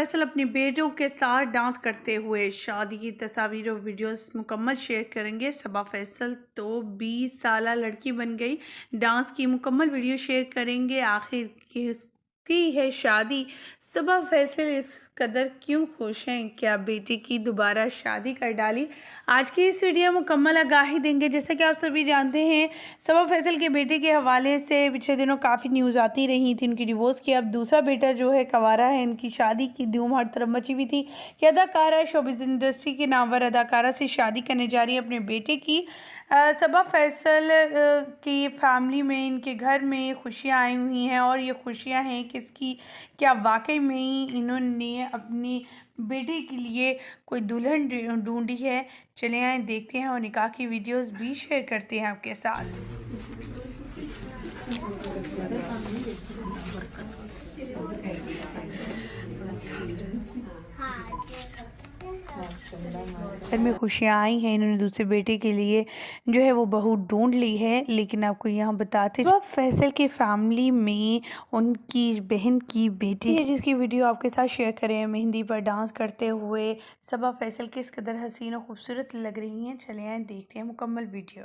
फैसल अपने बेटों के साथ डांस करते हुए शादी की तस्वीर और वीडियोस मुकम्मल शेयर करेंगे। सबा फैसल तो 20 साला लड़की बन गई। डांस की मुकम्मल वीडियो शेयर करेंगे। आखिर किसकी है शादी? सबा फैसल इस कदर क्यों खुश हैं? क्या बेटी की दोबारा शादी कर डाली? आज की इस वीडियो में मुकम्मल आगाही देंगे। जैसा कि आप सभी जानते हैं, सबा फैसल के बेटे के हवाले से पिछले दिनों काफ़ी न्यूज़ आती रही थी। इनकी डिवोर्स की, अब दूसरा बेटा जो है कवारा है। इनकी शादी की धूम हर तरफ मची हुई थी कि अदाकारा शोबिज़ इंडस्ट्री के नामवर अदाकारा से शादी करने जा रही है अपने बेटे की। सबा फैसल की फैमिली में, इनके घर में खुशियां आई हुई हैं और ये खुशियां हैं कि इसकी क्या वाकई में ही इन्होंने अपनी बेटे के लिए कोई दुल्हन ढूंढी है। चले आए देखते हैं और निकाह की वीडियोस भी शेयर करते हैं आपके साथ। घर में खुशियाँ आई हैं। इन्होंने दूसरे बेटे के लिए जो है वो बहू ढूंढ ली है। लेकिन आपको यहाँ बताते सबा फैसल के फैमिली में उनकी बहन की बेटी है जिसकी वीडियो आपके साथ शेयर करें। मेहंदी पर डांस करते हुए सबा फैसल किस कदर हसीन और खूबसूरत लग रही हैं। चले आए देखते हैं मुकम्मल वीडियो।